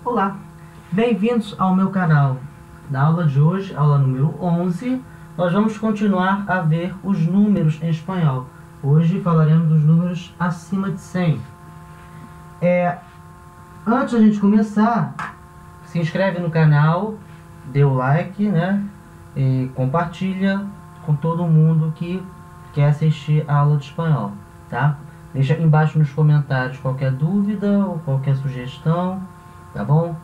Olá, bem-vindos ao meu canal. Na aula de hoje, aula número 11, nós vamos continuar a ver os números em espanhol. Hoje falaremos dos números acima de 100. Antes da gente começar, se inscreve no canal, dê o like, né? E compartilha com todo mundo que quer assistir a aula de espanhol, tá? Deixa embaixo nos comentários qualquer dúvida ou qualquer sugestão, tá bom?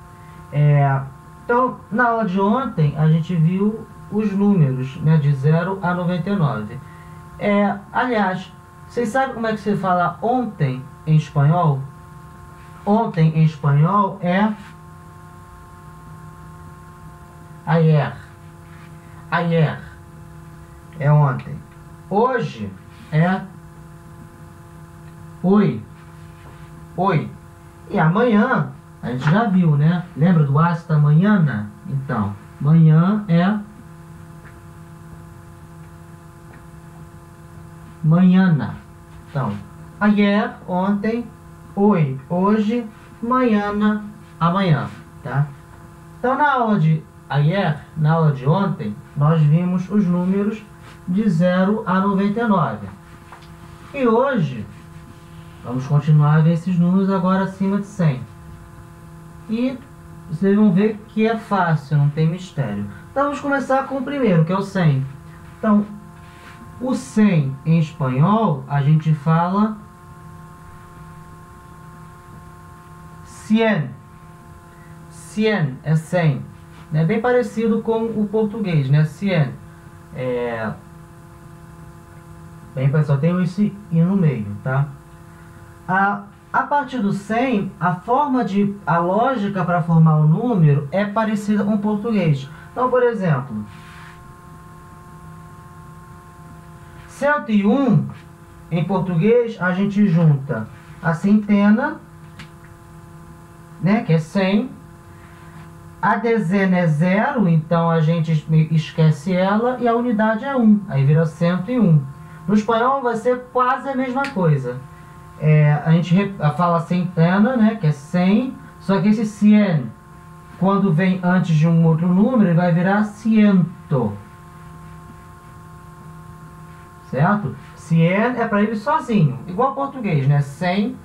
Então, na aula de ontem, a gente viu os números, né, de 0 a 99. Aliás, vocês sabem como é que se fala ontem em espanhol? Ontem em espanhol é ayer. Ayer é ontem. Hoje é hoy. Hoy. E amanhã, a gente já viu, né? Lembra do hasta mañana? Então, manhã é mañana. Então, ayer, ontem, hoy, hoje, mañana, amanhã, tá? Então, na aula de ayer, na aula de ontem, nós vimos os números de 0 a 99. E hoje, vamos continuar a ver esses números agora acima de 100. E vocês vão ver que é fácil, não tem mistério. Então, vamos começar com o primeiro, que é o 100. Então, o 100 em espanhol, a gente fala cien. Cien é 100. É bem parecido com o português, né? Cien. Bem, pessoal, tem esse i no meio, tá? A partir do 100, a lógica para formar o número é parecida com o português. Então, por exemplo, 101, em português, a gente junta a centena, né, que é 100. A dezena é 0, então a gente esquece ela, e a unidade é 1, aí vira 101. No espanhol vai ser quase a mesma coisa. A gente fala centena, né, que é 100, só que esse 100, quando vem antes de um outro número, ele vai virar ciento. Certo? 100 é para ele sozinho, igual português, né? 100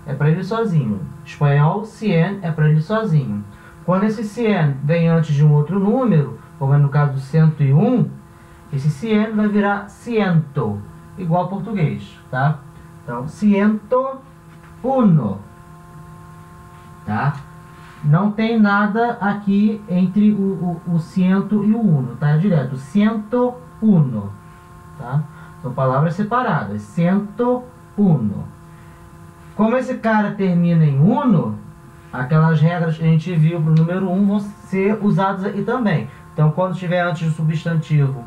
é para ele sozinho. Espanhol, 100 é para ele sozinho. Quando esse 100 vem antes de um outro número, como é no caso do 101, esse 100 vai virar ciento, igual português, tá? Então, 101, tá? Não tem nada aqui entre o cento e o uno, tá? É direto, 101, tá? São palavras separadas, 101. Como esse cara termina em uno, aquelas regras que a gente viu para o número 1 vão ser usadas aqui também. Então, quando estiver antes do substantivo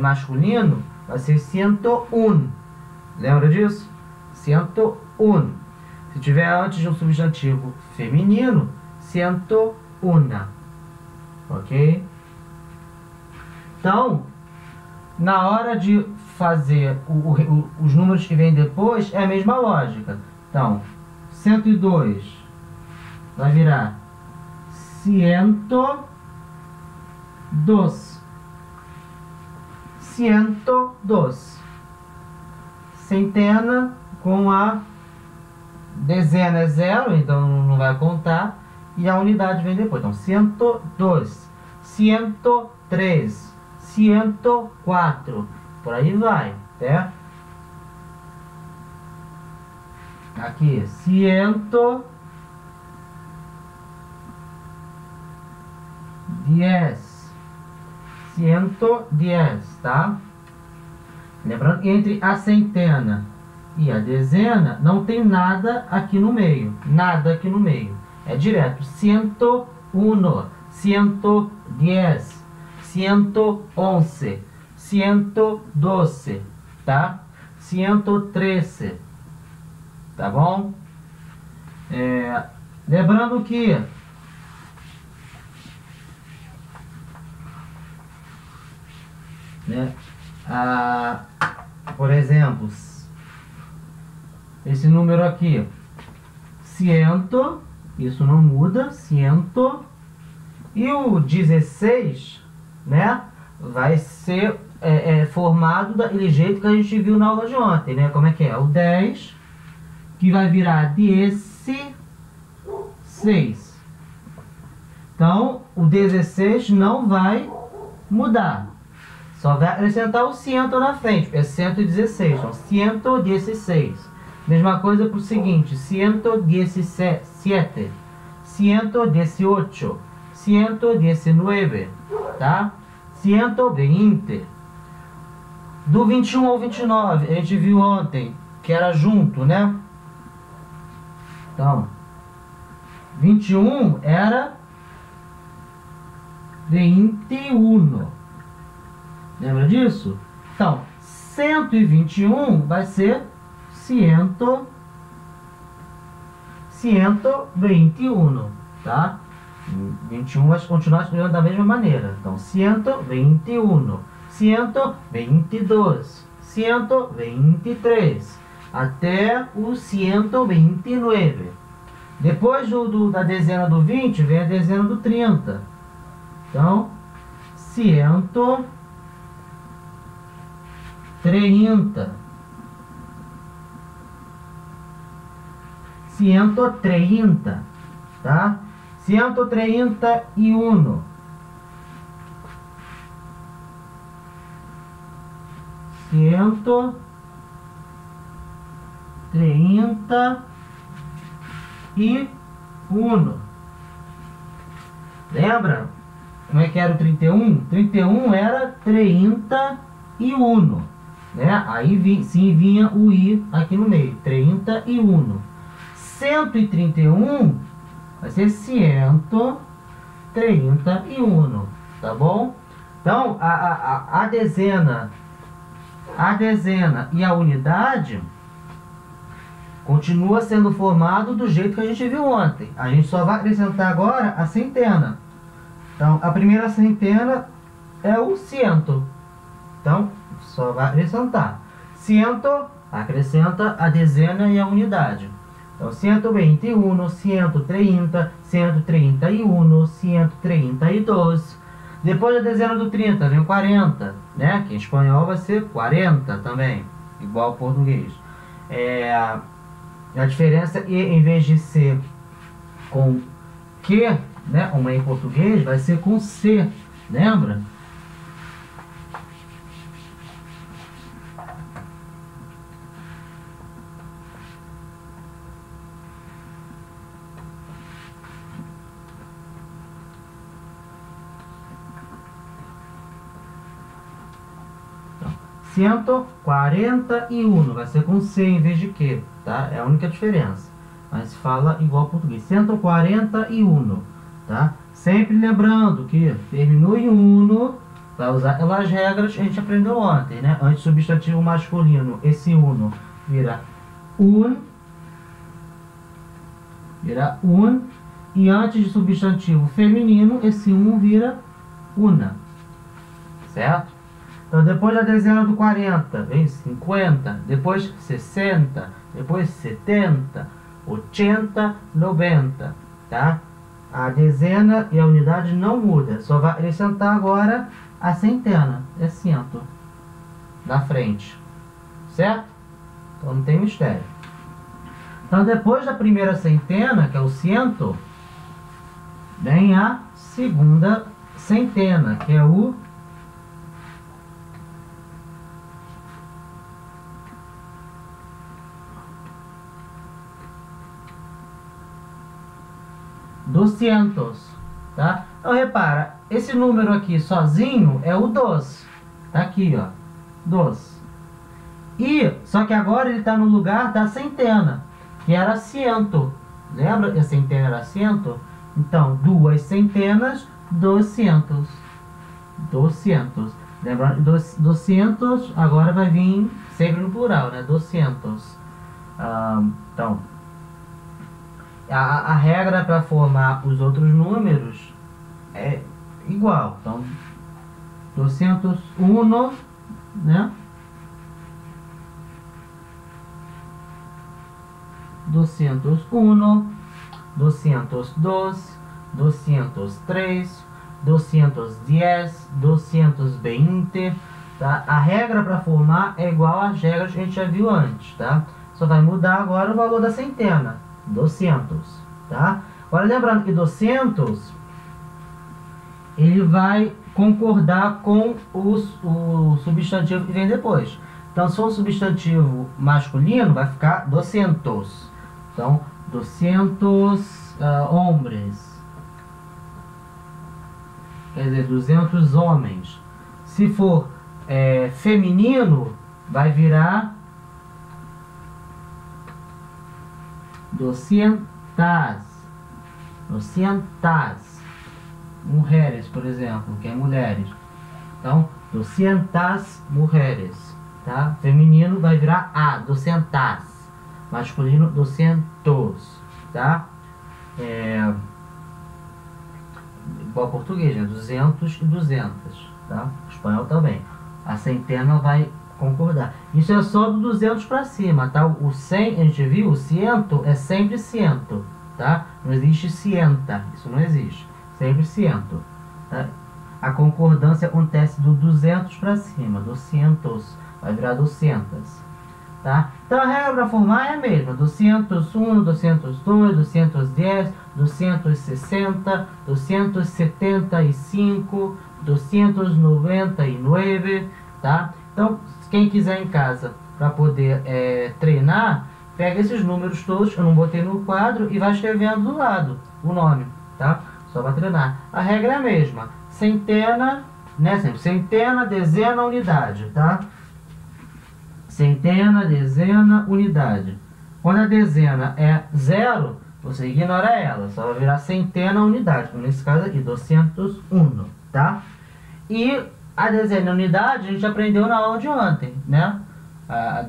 masculino, vai ser 101. Lembra disso? 101. Se tiver antes de um substantivo feminino, 101. Ok? Então, na hora de fazer os números que vêm depois, é a mesma lógica. Então, 102 vai virar 102. 102. Centena com a dezena é 0, então não vai contar. E a unidade vem depois. Então, 102, 103, 104. Por aí vai, certo? Aqui, 110. 110, tá? Lembrando que entre a centena e a dezena não tem nada aqui no meio. Nada aqui no meio. É direto. 101, 110, 111, 112, tá? 113, tá bom? Lembrando que por exemplo, esse número aqui, ciento, Isso não muda, ciento. E o 16, né, vai ser formado daquele jeito que a gente viu na aula de ontem, né? Como é que é? O 10, que vai virar 16. Então, o 16 não vai mudar. Só vai acrescentar o ciento na frente, é 116. Então, 116. Mesma coisa para o seguinte, 117, 118, 119, tá? 120. Do 21 ao 29, a gente viu ontem que era junto, né? Então, 21 era 21. Lembra disso? Então, 121 vai ser 121, tá? 21 vai continuar escrevendo da mesma maneira. Então, 121, 122, 123, até o 129. Depois da dezena do 20, vem a dezena do 30. Então, 130. 130, tá? 131. 131. Lembra como é que era o 31? 31 era 31, né? Aí sim vinha o i aqui no meio, 31. 131 vai ser 131, tá bom? Então, a dezena e a unidade continua sendo formado do jeito que a gente viu ontem. A gente só vai acrescentar agora a centena. Então, a primeira centena é o ciento. Então, só vai acrescentar. Ciento acrescenta a dezena e a unidade. Então, 121, 130, 131, 132. Depois da dezena do 30 vem o 40, né? Que em espanhol vai ser 40 também, igual ao português. A diferença é, em vez de ser com Q, né? Uma em português, vai ser com C, lembra? Então, 141 vai ser com C em vez de Q, tá? É a única diferença. Mas fala igual ao português. 141, tá? Sempre lembrando que terminou em uno, vai usar aquelas regras que a gente aprendeu ontem, né? Antes substantivo masculino, esse uno vira un, e antes de substantivo feminino, esse um vira una, certo? Então, depois da dezena do 40, vem 50, depois 60, depois 70, 80, 90, tá? A dezena e a unidade não muda, só vai acrescentar agora a centena, é cento, da frente, certo? Então não tem mistério. Então depois da primeira centena, que é o cento, vem a segunda centena, que é o duzentos, tá? Então repara, esse número aqui sozinho é o 2, tá aqui, ó, 2. E só que agora ele está no lugar da centena, que era cento. Lembra que a centena era cento? Então, duas centenas, 200. 200. Lembra? 200 agora vai vir sempre no plural, né? 200. Então, a regra para formar os outros números é igual. Então, 201, né? 201, 202, 203, 210, 220, tá? A regra para formar é igual às regras que a gente já viu antes, tá? Só vai mudar agora o valor da centena, 200, tá? Agora lembrando que 200, ele vai concordar com o substantivo que vem depois. Então, se for um substantivo masculino, vai ficar 200. Então, 200 homens. Quer dizer, 200 homens. Se for feminino, vai virar 200. 200. Mulheres, por exemplo, que é mulheres. Então, 200 mulheres. Tá? Feminino vai virar 200. Masculino, 200. Tá? Igual português, né? 200 e 200. Tá? Espanhol também. A centena vai concordar. Isso é só do 200 para cima, tá? O 100, a gente viu, o ciento é sempre ciento, tá? Não existe cienta, isso não existe. Sempre ciento, tá? A concordância acontece do 200 para cima, 200, vai virar 200, tá? Então a regra para formar é a mesma, 201, 202, 210, 260, 275, 299, tá? Então, quem quiser em casa para poder treinar, pega esses números todos, eu não botei no quadro, e vai escrevendo do lado o nome, tá? Só para treinar. A regra é a mesma. Centena, né? Sempre centena, dezena, unidade, tá? Centena, dezena, unidade. Quando a dezena é 0, você ignora ela. Só vai virar centena, unidade. Como nesse caso aqui, 201, tá? E a dezena, unidade, a gente aprendeu na aula de ontem, né?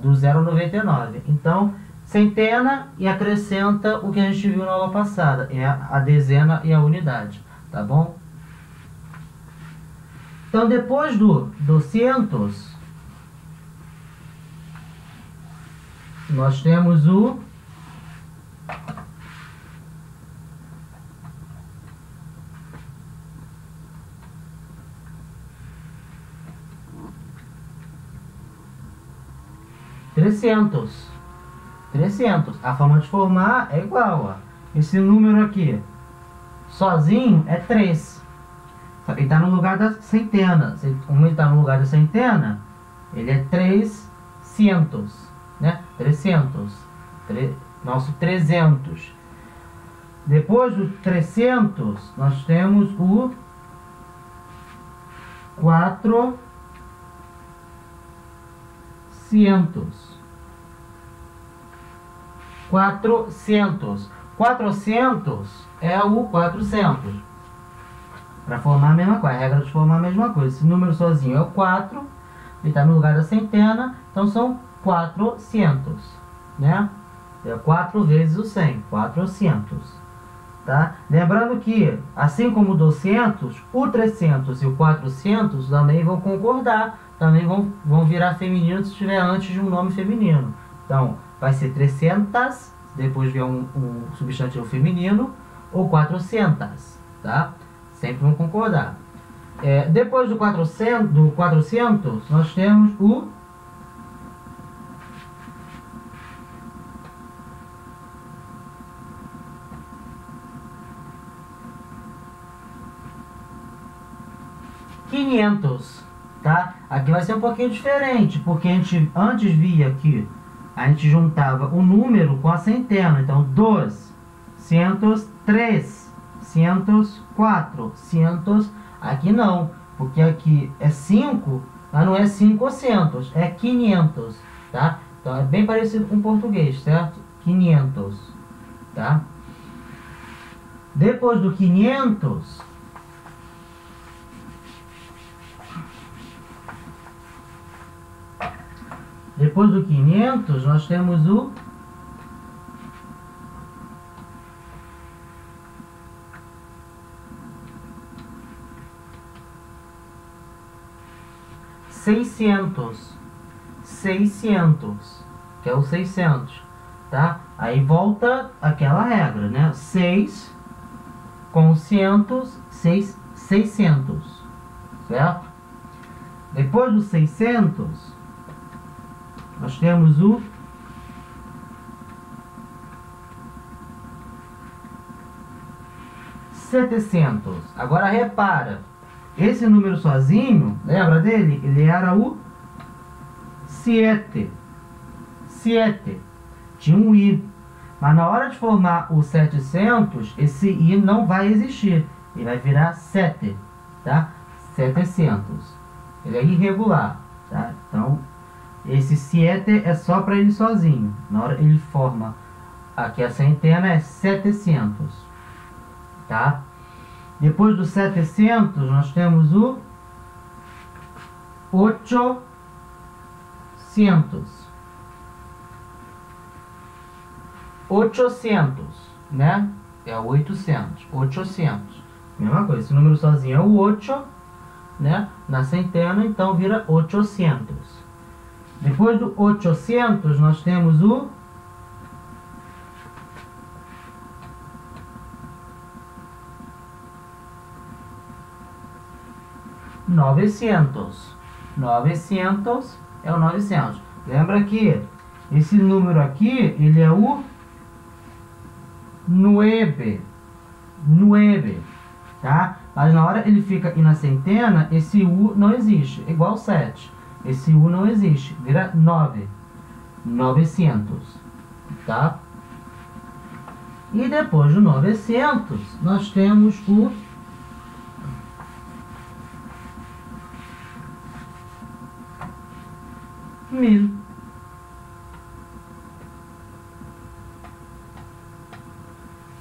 Do 0 ao 99. Então, centena e acrescenta o que a gente viu na aula passada, é a dezena e a unidade, tá bom? Então, depois do 200, nós temos o 300. 300. A forma de formar é igual, ó. Esse número aqui, sozinho, é 3. Ele está no lugar da centena. Como ele está no lugar da centena, ele é 300, né? 300. Nosso 300. Depois do 300, nós temos o 400. 400. 400 é o 400. Para formar a mesma coisa, a regra de formar a mesma coisa. Esse número sozinho é o 4, ele está no lugar da centena, então são 400, né? É 4 vezes o 100, 400, tá? Lembrando que, assim como o 200, o 300 e o 400 também vão concordar, também vão virar feminino se estiver antes de um nome feminino. Então, vai ser 300, depois vier um substantivo feminino, ou 400, tá? Sempre vão concordar. Depois do 400, nós temos o 500, tá? Aqui vai ser um pouquinho diferente, porque a gente antes via que a gente juntava o número com a centena. Então, 200, 300, 400. Aqui não, porque aqui é 5, mas não é 500, é 500, tá? Então, é bem parecido com o português, certo? 500, tá? Depois do 500, nós temos o 600, que é o 600, tá? Aí volta aquela regra, né? 6 com 600, certo? Depois do 600, nós temos o 700. Agora repara, esse número sozinho, lembra dele? Ele era o 7. Tinha um i. Mas na hora de formar o 700, esse i não vai existir. Ele vai virar 7, tá? 700. Ele é irregular, tá? Então, esse 7 é só para ele sozinho. Na hora ele forma aqui a centena é 700, tá? Depois do 700, nós temos o 800. 800, né? É o 800. 800. Mesma coisa. Esse número sozinho é o 8, né? Na centena, então vira 800. Depois do 800, nós temos o 900. 900 é o 900. Lembra que esse número aqui, ele é o 9, tá? Mas na hora ele fica aqui na centena, esse U não existe, é igual 7. Esse U não existe, vira 9. 900, tá? E depois do 900, nós temos o 1000.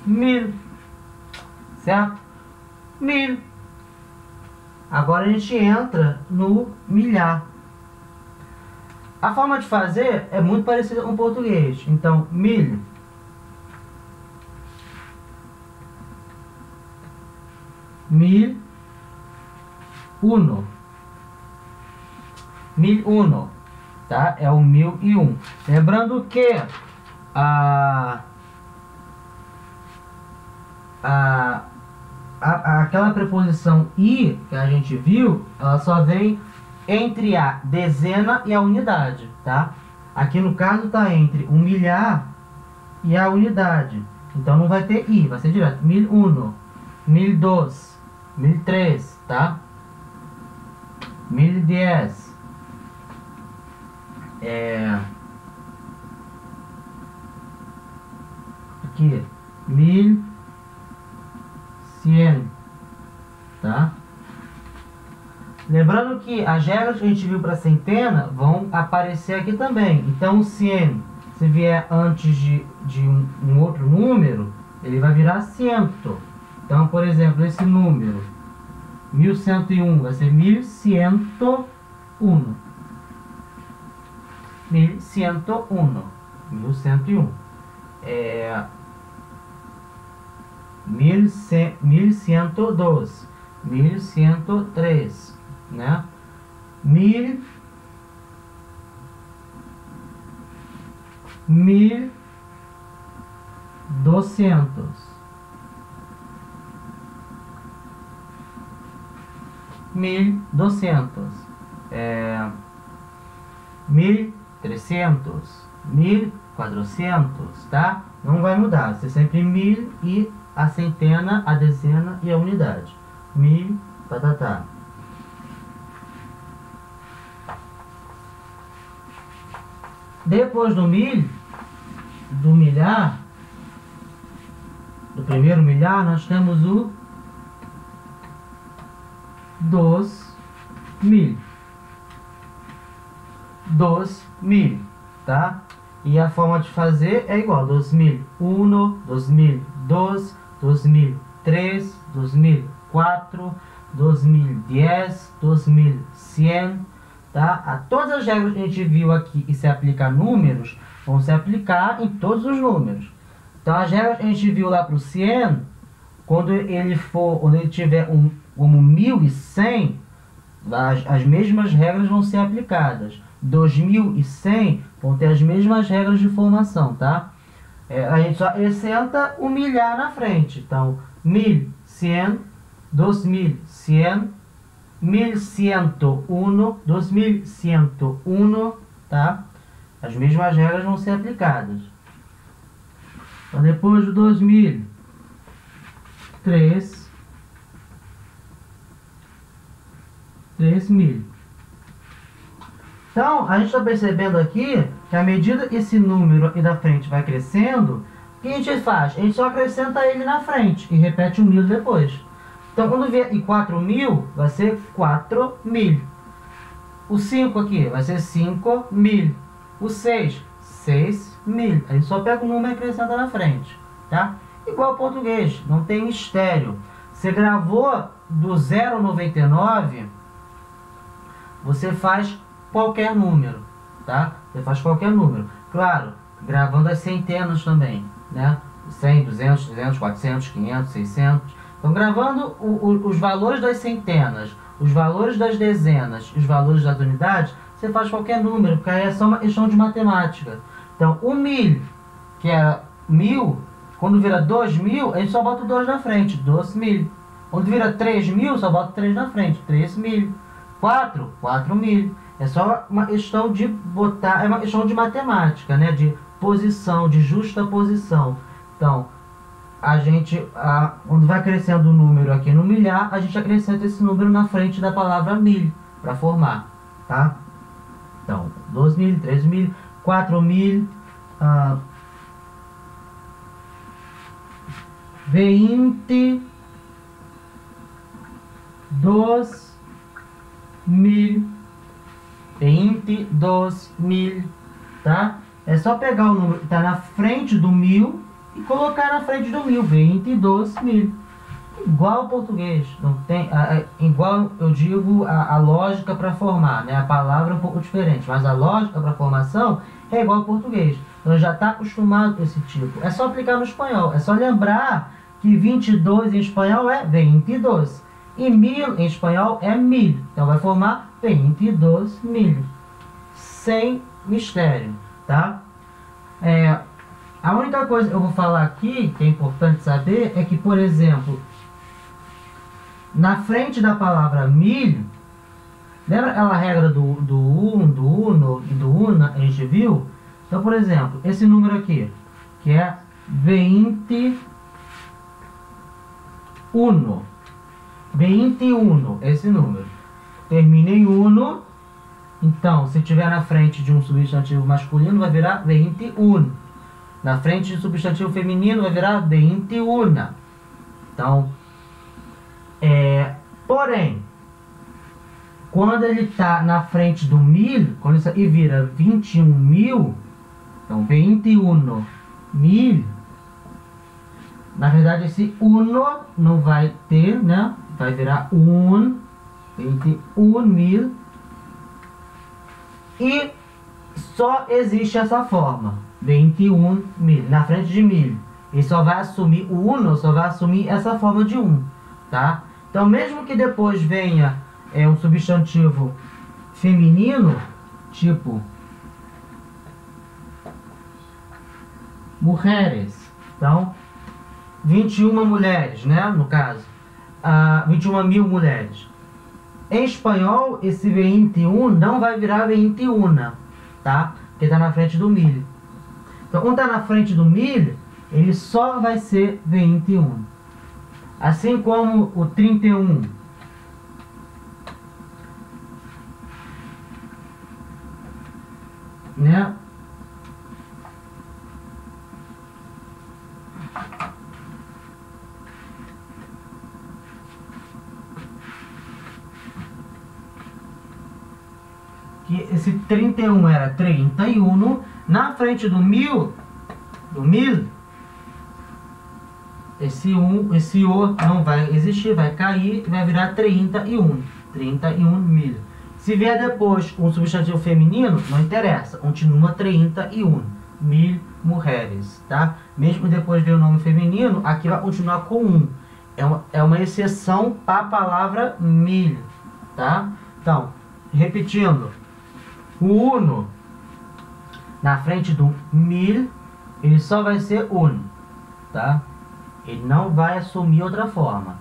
1000, certo? 1000. Agora a gente entra no milhar. A forma de fazer é muito parecida com o português. Então, 1000. 1001. 1001, tá? É o 1001. Lembrando que aquela preposição i que a gente viu, ela só vem entre a dezena e a unidade, tá? Aqui no caso tá entre o milhar e a unidade. Então não vai ter i, vai ser direto 1001, 1002, 1003, tá? 1010. Aqui 1100, tá? Lembrando que as regras que a gente viu para centena vão aparecer aqui também. Então o 100, se vier antes de um outro número, ele vai virar 100. Então, por exemplo, esse número 1101 vai ser 1101. 1101. 1101. 1102. 1103. Né? 1200. 1200. 1300. 1400, tá? Não vai mudar. Vai ser sempre 1000 e a centena, a dezena e a unidade. 1000, tá. Depois do 1000, do milhar, do primeiro milhar, nós temos o 2000. 2000, tá? E a forma de fazer é igual: 2001, 2002, 2003, 2004, 2010, 2100, tá? A todas as regras que a gente viu aqui e se aplica a números, vão se aplicar em todos os números. Então as regras que a gente viu lá para o 100, quando ele tiver como 1100, as mesmas regras vão ser aplicadas. 2100 vão ter as mesmas regras de formação, tá? A gente só acrescenta o milhar na frente. Então, 1100, 2100, 1101, 2101, tá? As mesmas regras vão ser aplicadas. Então, depois do 2000, 3.000. Então, a gente está percebendo aqui que à medida que esse número aqui da frente vai crescendo, o que a gente faz? A gente só acrescenta ele na frente e repete o 1000 depois. Então, quando vier em 4.000, vai ser 4.000. O 5 aqui vai ser 5.000. O 6, 6.000. A gente só pega o número e acrescenta na frente, tá? Igual ao português, não tem mistério. Você gravou do 0 ao 99, você faz qualquer número, tá? Você faz qualquer número. Claro, gravando as centenas também, né? 100, 200, 300, 400, 500, 600. Então, gravando os valores das centenas, os valores das dezenas e os valores das unidades, você faz qualquer número, porque aí é só uma questão de matemática. Então, o 1000, que é 1000, quando vira 2000, a gente só bota o 2 na frente, 12.000. Quando vira 3.000, só bota o 3 na frente, 3.000. 4, 4.000. É só uma questão de botar, é uma questão de matemática, né? De posição, de justa posição. Então, a gente, quando vai crescendo o número aqui no milhar, a gente acrescenta esse número na frente da palavra 1000 para formar, tá? Então, 12.000, 3.000, 4.000, 22.000, tá? É só pegar o número que está na frente do 1000 e colocar na frente do 1000, 22.000. Igual ao português, não tem, igual eu digo a lógica para formar, né? A palavra é um pouco diferente, mas a lógica para formação é igual ao português. Então já está acostumado com esse tipo. É só aplicar no espanhol, é só lembrar que 22 em espanhol é 22. E 1000 em espanhol é 1000. Então vai formar 22.000. Sem mistério, tá? A única coisa que eu vou falar aqui, que é importante saber, é que, por exemplo, na frente da palavra 1000, lembra aquela regra do uno e do una, a gente viu? Então, por exemplo, esse número aqui, que é 21, 21, esse número, termina em uno. Então, se tiver na frente de um substantivo masculino, vai virar 21. Na frente de um substantivo feminino, vai virar 21. Então, porém, quando ele está na frente do 1000, quando isso aí vira 21.000, então 21.000, na verdade esse uno não vai ter, né? Vai virar 21.000. E só existe essa forma, 21.000, na frente de 1000. E só vai assumir, o uno só vai assumir essa forma de 1, tá? Então, mesmo que depois venha um substantivo feminino, tipo mulheres, então 21 mulheres, né, no caso, 21.000 mulheres. Em espanhol, esse 21 não vai virar 21, tá? Porque está na frente do 1000. Então, quando está na frente do 1000, ele só vai ser 21. Assim como o 31. Né? Que esse 31 era 31, na frente do 1000, esse O não vai existir, vai cair e vai virar 31, 31.000. Se vier depois um substantivo feminino, não interessa, continua 31.000 mulheres, tá? Mesmo depois ver o nome feminino, aqui vai continuar com 1. É uma exceção para a palavra 1000, tá? Então, repetindo, o uno na frente do 1000 ele só vai ser un, tá? Ele não vai assumir outra forma.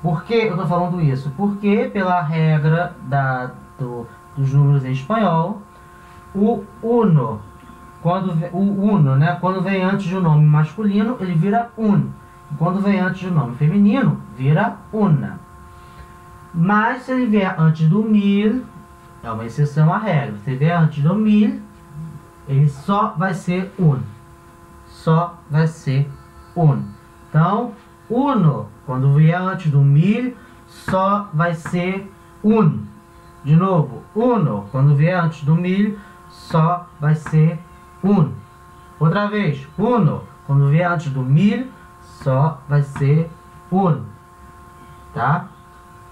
Por que eu estou falando isso? Porque pela regra dos números em espanhol, o uno, quando vem antes de um nome masculino, ele vira un. Quando vem antes de um nome feminino, vira una. Mas se ele vier antes do mil, é uma exceção à regra. Se ele vier antes do mil, ele só vai ser un. Só vai ser un. Então, uno, quando vier antes do mil, só vai ser un. De novo, uno, quando vier antes do mil, só vai ser un. Outra vez, uno, quando vier antes do mil, só vai ser un. Tá?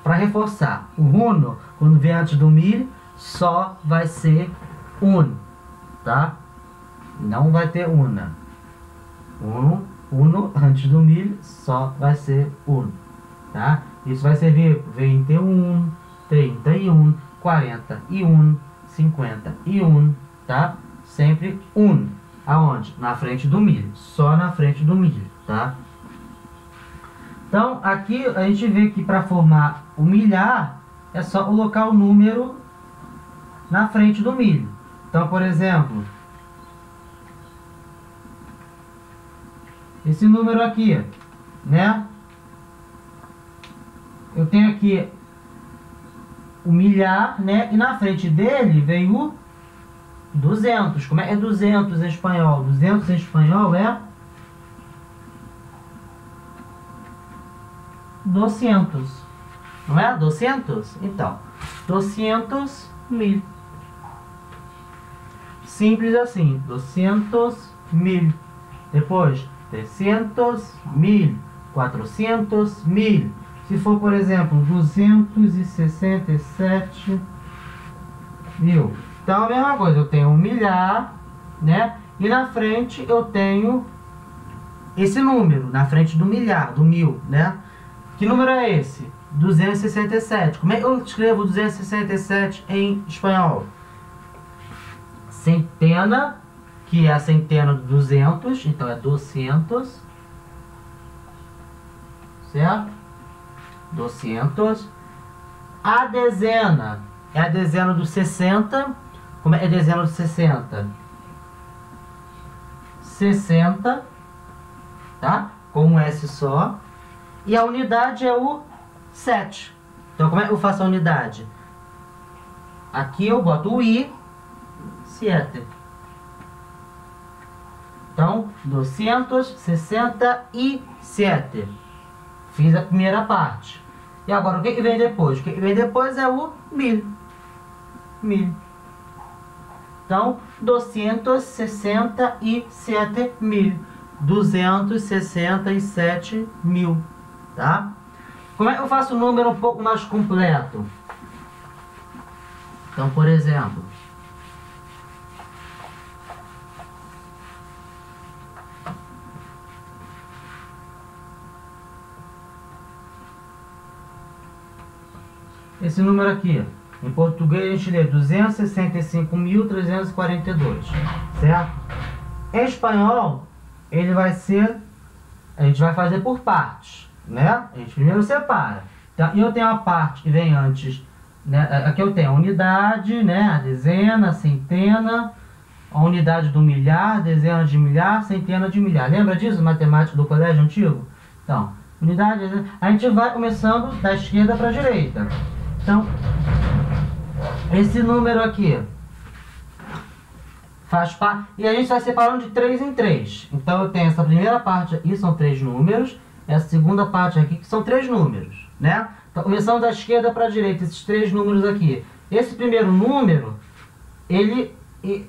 Para reforçar, o uno, quando vier antes do mil, só vai ser un. Tá? Não vai ter una. Uno antes do mil só vai ser un. Tá? Isso vai servir 21, 31, 41, 51, tá? Sempre un. Aonde? Na frente do mil. Só na frente do mil, tá? Então, aqui a gente vê que para formar o milhar, é só colocar o número na frente do milho. Então, por exemplo, esse número aqui, né? Eu tenho aqui o milhar, né? E na frente dele vem o 200. Como é 200 em espanhol? 200 em espanhol é 200. Não é? 200? Então, 200 mil. Simples assim. 200 mil. Depois, 300 mil. 400 mil. Se for, por exemplo, 267 mil. Então, a mesma coisa. Eu tenho um milhar, né? E na frente eu tenho esse número. Na frente do milhar, do mil, né? Que número é esse? 267. Como é que eu escrevo 267 em espanhol? Centena, que é a centena do 200. Então, é 200. Certo? 200. A dezena é a dezena do 60. Como é a dezena do 60? 60. Tá? Com um S só. E a unidade é o 7. Então, como é que eu faço a unidade? Aqui eu boto o I, 7. Então, 267. Fiz a primeira parte. E agora, o que vem depois? O que vem depois é o 1000. 1000. Então, 267 mil. 267 mil. Tá? Como é que eu faço o número um pouco mais completo? Então, por exemplo, esse número aqui, em português a gente lê 265.342, certo? Em espanhol, ele vai ser, a gente vai fazer por partes, né? A gente primeiro separa. Então, eu tenho a parte que vem antes, né? Aqui eu tenho a unidade, né? A dezena, a centena, a unidade do milhar, dezena de milhar, centena de milhar. Lembra disso, matemática do colégio antigo? Então, unidade, dezena. A gente vai começando da esquerda para a direita. Então, esse número aqui faz parte, e a gente vai separando de 3 em 3. Então, eu tenho essa primeira parte aqui, são 3 números. Essa segunda parte aqui, que são 3 números, né? Então, começando da esquerda para a direita, esses 3 números aqui. Esse primeiro número, ele... E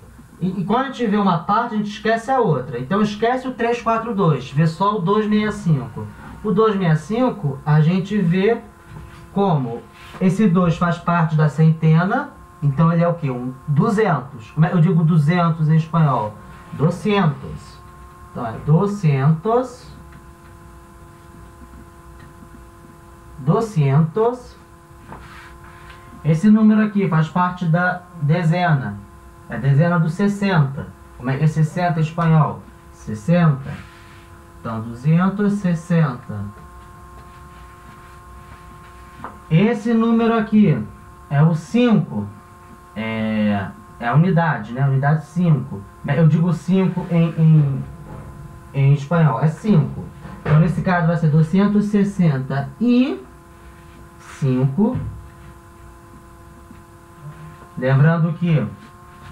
quando a gente vê uma parte, a gente esquece a outra. Então, esquece o 342, vê só o 265. O 265, a gente vê como esse 2 faz parte da centena. Então, ele é o quê? Um 200. Como é que eu digo 200 em espanhol? 200. Então, é 200. 200. Esse número aqui faz parte da dezena. É a dezena do 60. Como é que é 60 em espanhol? 60. Então, 260. Esse número aqui é o 5. É a unidade, né? Unidade 5. Eu digo 5 em espanhol. É 5. Então, nesse caso, vai ser 265. Lembrando que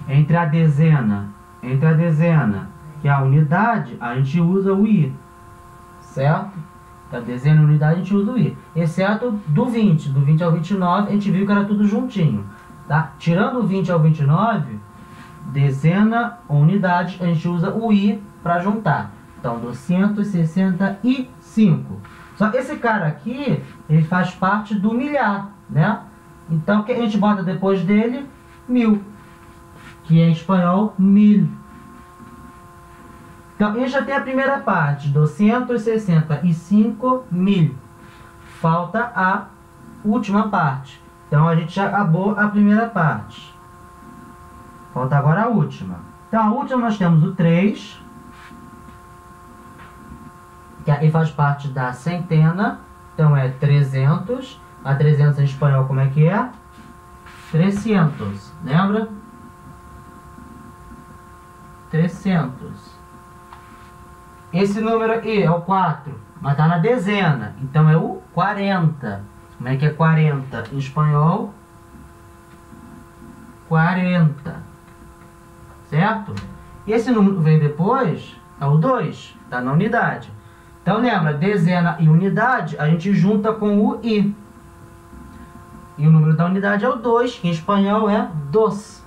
entre a dezena, que é a unidade, a gente usa o i. Certo? Então, dezena e unidade, a gente usa o i. Exceto do 20. Do 20 ao 29, a gente viu que era tudo juntinho. Tá? Tirando o 20 ao 29, dezena ou unidade, a gente usa o i para juntar. Então, 265. Só que esse cara aqui, ele faz parte do milhar, né? Então, o que a gente bota depois dele? 1000. Que em espanhol, 1000. Então, a gente já tem a primeira parte, 265.000. Falta a última parte. Então, a gente já acabou a primeira parte. Falta agora a última. Então, a última nós temos o 3, que aí faz parte da centena. Então, é 300. A 300 em espanhol, como é que é? 300. Lembra? 300. Esse número aqui é o 4, mas está na dezena. Então, é o 40. Como é que é 40 em espanhol? 40. Certo? E esse número que vem depois é o 2. Está na unidade. Então, lembra, dezena e unidade, a gente junta com o i. E o número da unidade é o 2, que em espanhol é dos.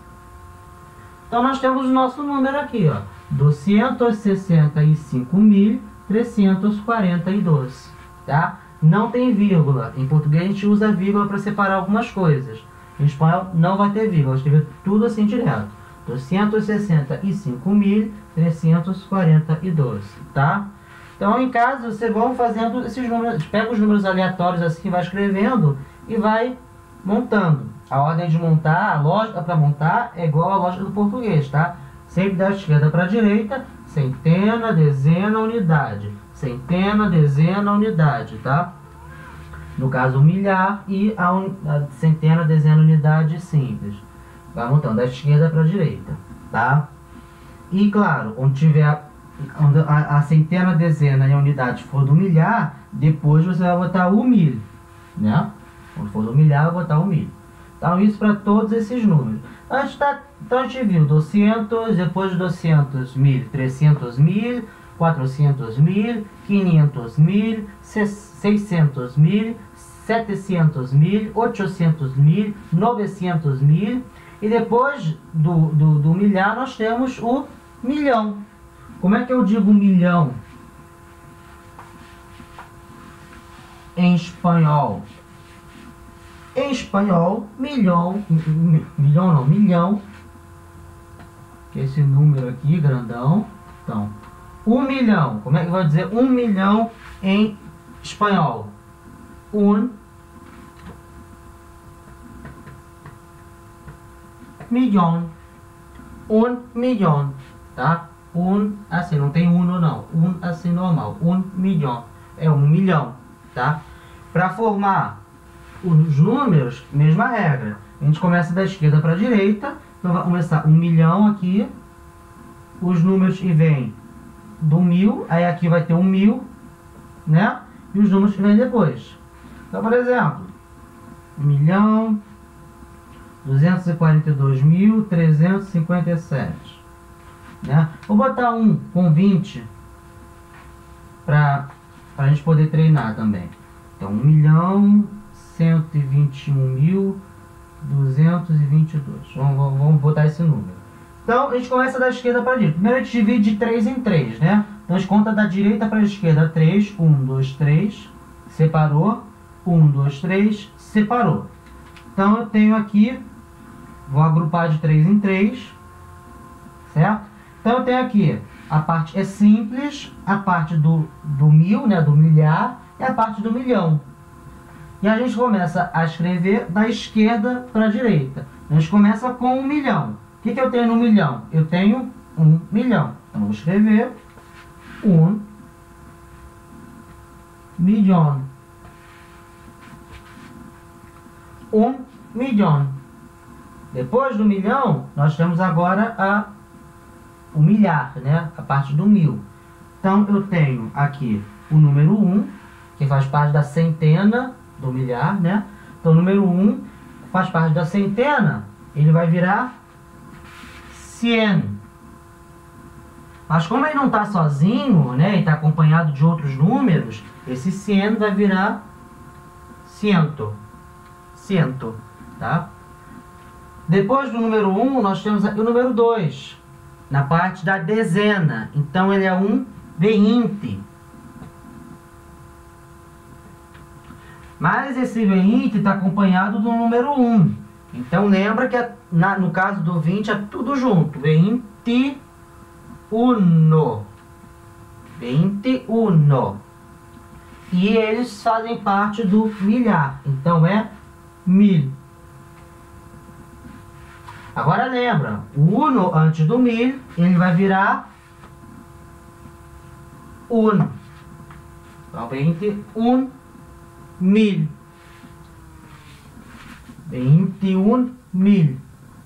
Então, nós temos o nosso número aqui, ó. 265.342. Tá? Não tem vírgula. Em português, a gente usa vírgula para separar algumas coisas. Em espanhol, não vai ter vírgula. Escrever tudo assim direto. 265.342. Tá? Então, em casa, você vai fazendo esses números. Pega os números aleatórios assim, vai escrevendo e vai montando. A ordem de montar, a lógica para montar é igual à lógica do português, tá? Sempre da esquerda para a direita, centena, dezena, unidade. Centena, dezena, unidade, tá? No caso, o milhar e a centena, dezena, unidade simples. Vai montando da esquerda para a direita, tá? E, claro, onde tiver a centena, dezena e a unidade for do milhar, depois você vai botar o mil, né? Quando for do milhar, vai botar o mil. Então, isso para todos esses números. Então, a gente viu 200, depois de 200.000, 300.000, 400.000, 500.000, 600.000, 700.000, 800.000, 900.000. E depois do milhar, nós temos o milhão. Como é que eu digo milhão em espanhol? Em espanhol, milhão, esse número aqui, grandão. Então, 1 milhão. Como é que vai dizer 1 milhão em espanhol? Milhão. 1 milhão, tá? Assim, não tem uno não. Assim normal. 1 milhão. É 1 milhão, tá? Para formar os números, mesma regra. A gente começa da esquerda para a direita. Então vai começar 1 milhão aqui. Os números que vêm do 1000. Aí aqui vai ter 1.000, né? E os números que vêm depois. Então, por exemplo, 1.242.357, né? Vou botar um com 20 para a gente poder treinar também. Então, 1.121.222. Vamos botar esse número. Então, a gente começa da esquerda para a direita. Primeiro, a gente divide de 3 em 3, né? Então, a gente conta da direita para a esquerda 3. 1, 2, 3. Separou. 1, 2, 3. Separou. Então, eu tenho aqui... Vou agrupar de 3 em 3. Certo? Então, eu tenho aqui... A parte é simples. A parte do 1000, né? Do milhar. E a parte do milhão. E a gente começa a escrever da esquerda para a direita. A gente começa com 1 milhão. O que eu tenho no milhão? Eu tenho 1 milhão. Então, vou escrever 1 milhão. 1 milhão. Depois do milhão, nós temos agora o milhar, né? A parte do 1000. Então, eu tenho aqui o número 1, que faz parte da centena do milhar, né? Então, o número 1 faz parte da centena, ele vai virar 100. Mas como ele não está sozinho, né? Ele está acompanhado de outros números, esse 100 vai virar 100. 100, tá? Depois do número 1, nós temos aqui o número 2, na parte da dezena. Então, ele é um 20. Mas esse 20 está acompanhado do número 1. Então, lembra que no caso do 20 é tudo junto. 21. 21. E eles fazem parte do milhar. Então, é 1000. Agora lembra, o 1 antes do 1000, ele vai virar 1. Então, 21 mil. 21 mil.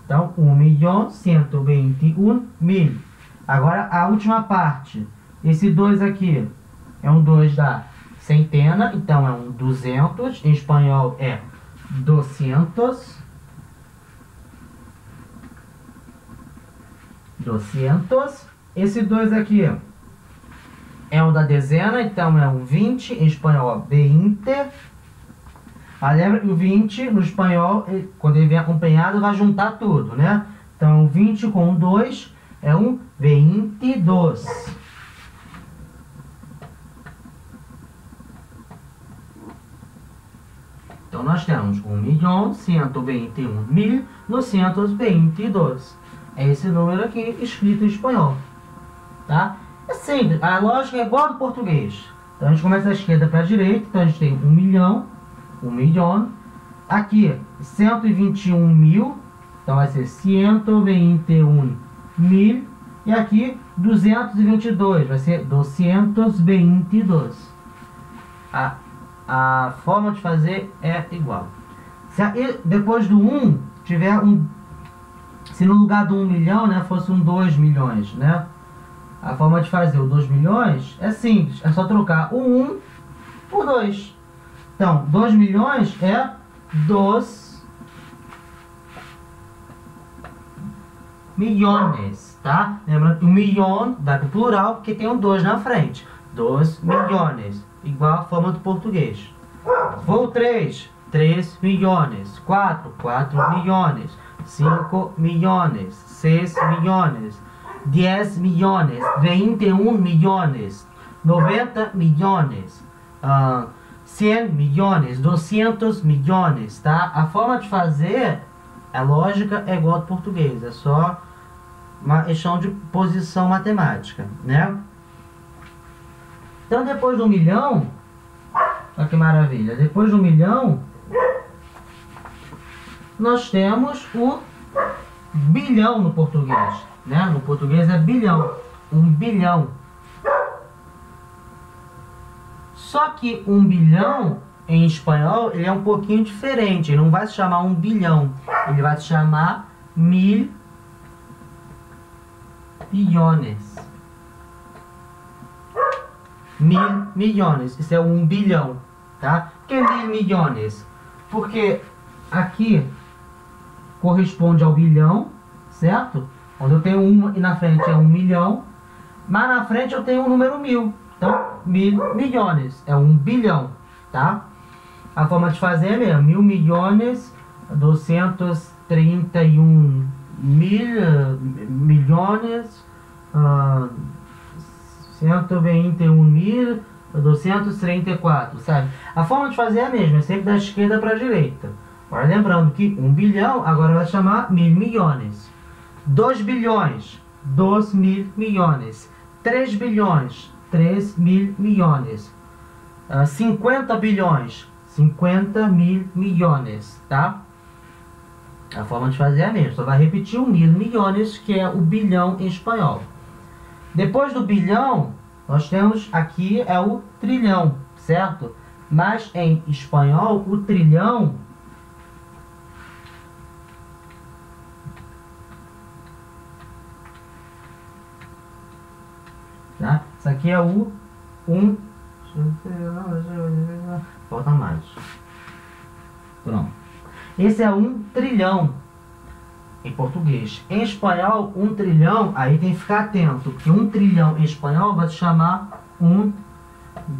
Então, 1.121.000. Agora, a última parte. Esse 2 aqui é um 2 da centena, então é um 200. Em espanhol é 200. 200. Esse 2 aqui é o da dezena, então é um 20. Em espanhol, 20. Lembra que o 20 no espanhol, quando ele vem acompanhado, vai juntar tudo, né? Então, 20 com 2 é um 22. Então, nós temos 1.121.922. É esse número aqui escrito em espanhol, tá? É simples, a lógica é igual ao do português. Então, a gente começa da esquerda para a direita. Então, a gente tem 1 milhão, 1 milhão. Aqui, 121 mil. Então, vai ser 121 mil. E aqui, 222. Vai ser 222. A forma de fazer é igual. Se depois do 1 tiver um... Se no lugar do 1 milhão, né, fosse um 2 milhões, né? A forma de fazer o 2 milhões é simples. É só trocar o 1 por 2. Então, 2 milhões é 2 milhões, tá? Lembrando que o milhão dá para o plural porque tem um 2 na frente. 2 milhões. Igual a forma do português. Vou 3. 3 milhões. 4. 4 milhões. 5 milhões. 6 milhões. 10 milhões, 21 milhões, 90 milhões, 100 milhões, 200 milhões, tá? A forma de fazer, a lógica é igual ao português, é só uma questão de posição matemática, né? Então, depois do 1 milhão, olha que maravilha, depois do 1 milhão, nós temos o bilhão no português. Né? No português é bilhão, 1 bilhão. Só que 1 bilhão em espanhol ele é um pouquinho diferente. Ele não vai se chamar 1 bilhão, ele vai se chamar 1000 milhões. 1000 milhões, isso é 1 bilhão, tá? Por que 1000 milhões? Porque aqui corresponde ao bilhão, certo? Quando eu tenho 1 e na frente é 1 milhão, mas na frente eu tenho o número 1000. Então, 1000 milhões é 1 bilhão, tá? A forma de fazer é mesmo, 1000 milhões, 231 mil milhões, 121.234, sabe? A forma de fazer é a mesma, é sempre da esquerda para a direita. Agora, lembrando que 1 bilhão agora vai chamar 1000 milhões. 2 bilhões, 2.000 milhões. 3 bilhões, 3.000 milhões. 50 bilhões, 50.000 milhões, tá? A forma de fazer é a mesma, só vai repetir o mil milhões, que é o bilhão em espanhol. Depois do bilhão, nós temos aqui é o trilhão, certo? Mas em espanhol, o trilhão tá? Isso aqui é o falta mais. Pronto. Esse é 1 trilhão em português. Em espanhol, 1 trilhão, aí tem que ficar atento, porque 1 trilhão em espanhol vai se chamar 1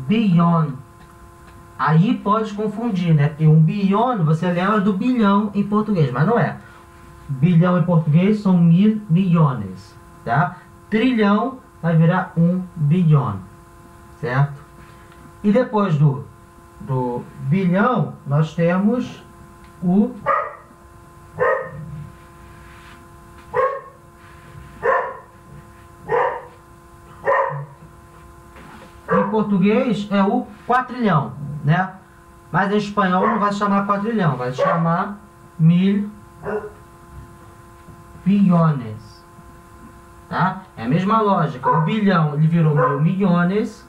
bilhão. Aí pode confundir, né? Porque 1 bilhão você lembra do bilhão em português, mas não é. Bilhão em português são 1000 milhões, tá? Trilhão vai virar 1 bilhão, certo? E depois do bilhão, nós temos o em português é o quatrilhão, né? Mas em espanhol não vai se chamar quatrilhão, vai se chamar 1000 bilhões, tá? É a mesma lógica. O bilhão ele virou 1000 milhões,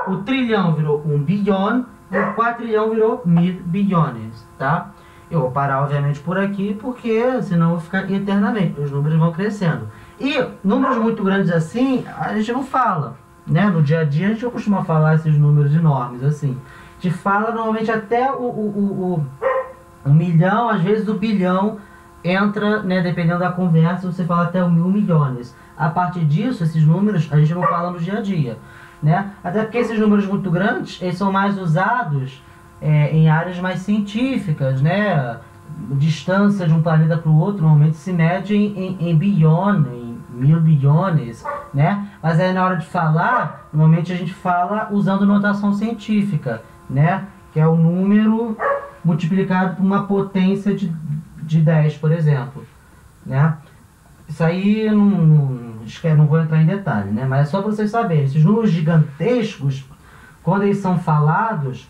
o trilhão virou 1 bilhão e o quatrilhão virou 1000 bilhões, tá? Eu vou parar obviamente por aqui, porque senão eu vou ficar eternamente, os números vão crescendo. E números muito grandes assim, a gente não fala, né? No dia a dia a gente não costuma falar esses números enormes assim. A gente fala normalmente até o milhão, às vezes o bilhão entra, né? Dependendo da conversa, você fala até o 1000 milhões. A partir disso, esses números a gente não fala no dia a dia, né? Até porque esses números muito grandes, eles são mais usados em áreas mais científicas, né? Distância de um planeta para o outro normalmente se mede em bilhão, em 1000 bilhões, né? Mas aí na hora de falar, normalmente a gente fala usando notação científica, né? Que é o número multiplicado por uma potência de 10, por exemplo, né? Isso aí não vou entrar em detalhe, né? Mas é só para vocês saberem, esses números gigantescos, quando eles são falados,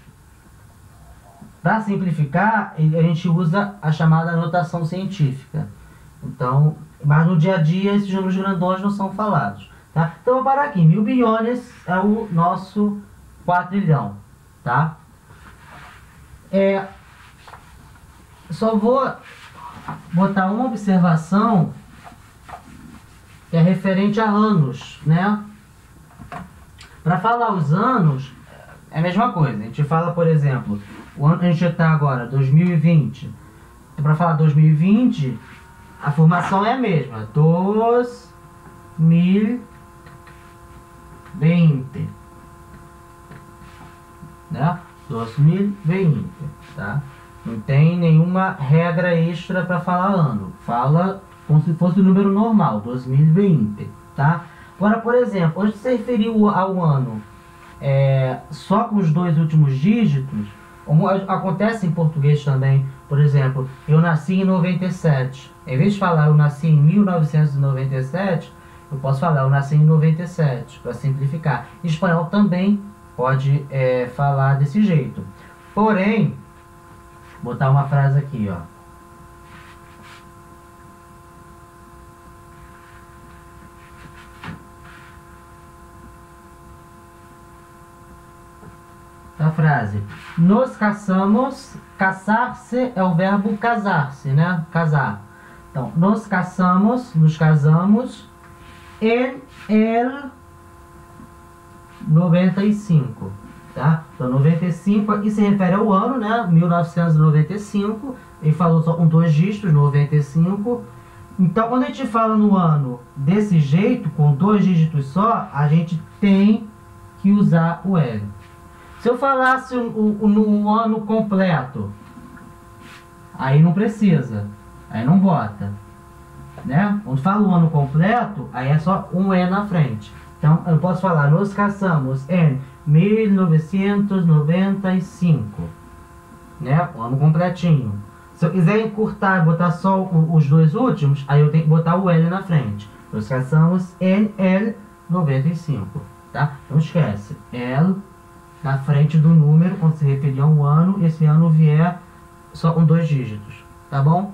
para simplificar, a gente usa a chamada notação científica. Então, mas no dia a dia esses números grandões não são falados, tá? Então vou parar aqui. 1000 bilhões é o nosso quatrilhão, tá? Só vou botar uma observação que é referente a anos, né? Para falar os anos é a mesma coisa. A gente fala, por exemplo, o ano que a gente está agora, 2020. Para falar 2020, a formação é a mesma. 2020. Né? 2020. Tá? Não tem nenhuma regra extra para falar ano. Fala como se fosse o número normal, 2020. Tá? Agora, por exemplo, onde você referiu ao ano só com os 2 últimos dígitos, acontece em português também. Por exemplo, eu nasci em 97. Em vez de falar eu nasci em 1997, eu posso falar eu nasci em 97, para simplificar. Em espanhol também pode falar desse jeito. Porém, vou botar uma frase aqui, ó. A frase: nos casamos. Casar-se é o verbo casar-se, né? Casar. Então, nos casamos em el 95, tá? Então, 95 aqui se refere ao ano, né? 1995. Ele falou só com 2 dígitos, 95. Então, quando a gente fala no ano desse jeito, com 2 dígitos só, a gente tem que usar o L. Se eu falasse no ano completo, aí não precisa, aí não bota, né? Quando falo o ano completo, aí é só um E na frente. Então eu posso falar, nos casamos em 1995, né? O ano completinho. Se eu quiser encurtar e botar só os 2 últimos, aí eu tenho que botar o L na frente. Nos casamos em el 95, tá? Não esquece, L na frente do número, quando se referir a um ano, esse ano vier só com 2 dígitos, tá bom?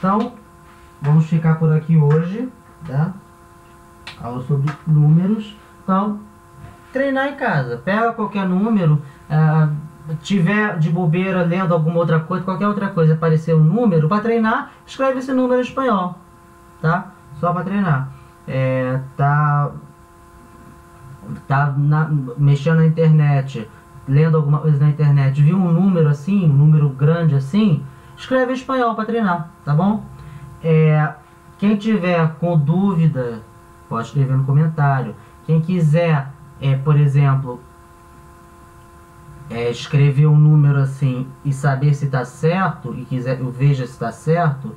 Então, vamos ficar por aqui hoje, tá? Aula sobre números. Então, treinar em casa. Pega qualquer número, tiver de bobeira lendo alguma outra coisa, qualquer outra coisa, aparecer um número, para treinar, escreve esse número em espanhol, tá? Só para treinar. Mexendo na internet, lendo alguma coisa na internet, viu um número assim, um número grande assim, escreve em espanhol para treinar, tá bom? Quem tiver com dúvida, pode escrever no comentário. Quem quiser, por exemplo, escrever um número assim e saber se está certo, e quiser eu veja se está certo,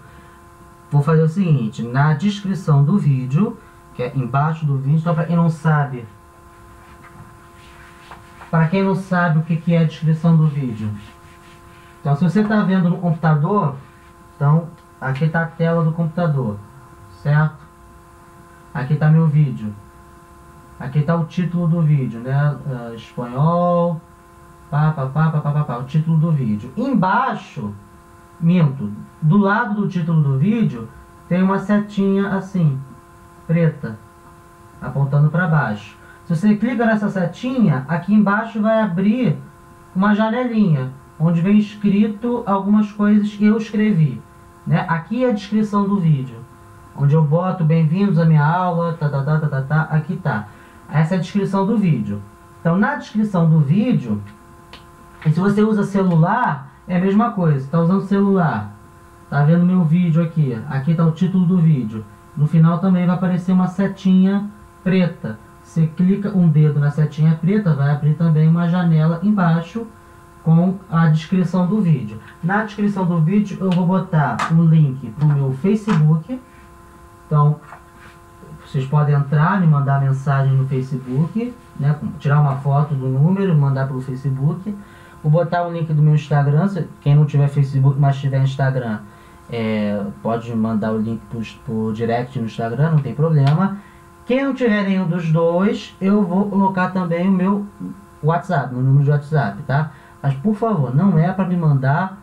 vou fazer o seguinte: na descrição do vídeo, que é embaixo do vídeo, então para quem não sabe o que é a descrição do vídeo, então se você está vendo no computador, então aqui está a tela do computador, certo? Aqui está meu vídeo, aqui está o título do vídeo, né? Espanhol, o título do vídeo. Embaixo, do lado do título do vídeo tem uma setinha assim, preta, apontando para baixo. Se você clica nessa setinha, aqui embaixo vai abrir uma janelinha, onde vem escrito algumas coisas que eu escrevi, né? Aqui é a descrição do vídeo, onde eu boto bem-vindos à minha aula, aqui tá. Essa é a descrição do vídeo. Então, na descrição do vídeo, e se você usa celular, é a mesma coisa. Está usando celular, tá vendo meu vídeo aqui, aqui está o título do vídeo. No final também vai aparecer uma setinha preta. Você clica um dedo na setinha preta, vai abrir também uma janela embaixo com a descrição do vídeo. Na descrição do vídeo eu vou botar um link para o meu Facebook. Então, vocês podem entrar, me mandar mensagem no Facebook, né, tirar uma foto do número e mandar pelo Facebook. Vou botar o link do meu Instagram. Quem não tiver Facebook, mas tiver Instagram, pode mandar o link por direct no Instagram, não tem problema. Quem não tiver nenhum dos dois, eu vou colocar também o meu WhatsApp, meu número de WhatsApp, tá? Mas por favor, não é para me mandar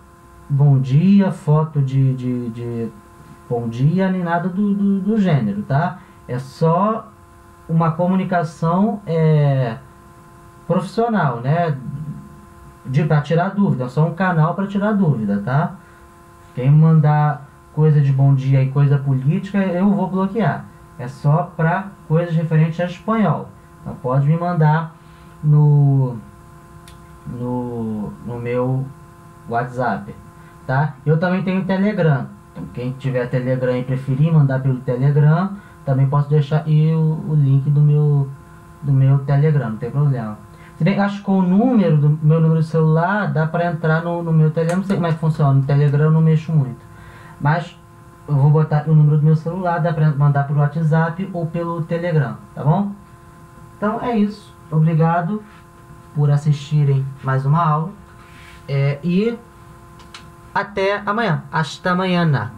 bom dia, foto de bom dia, nem nada do gênero, tá? É só uma comunicação profissional, né? Para tirar dúvida, é só um canal para tirar dúvida, tá? Quem mandar coisa de bom dia e coisa política, eu vou bloquear. É só para coisas referentes a espanhol. Então pode me mandar no meu WhatsApp, tá? Eu também tenho Telegram. Então quem tiver Telegram e preferir mandar pelo Telegram, também posso deixar aí o link do meu Telegram, não tem problema. Se bem, acho que com o número do meu número de celular dá para entrar no meu Telegram. Não sei como é que funciona, no Telegram eu não mexo muito, mas eu vou botar o número do meu celular, dá para mandar pelo WhatsApp ou pelo Telegram, tá bom? Então é isso, obrigado por assistirem mais uma aula, e até amanhã, hasta mañana.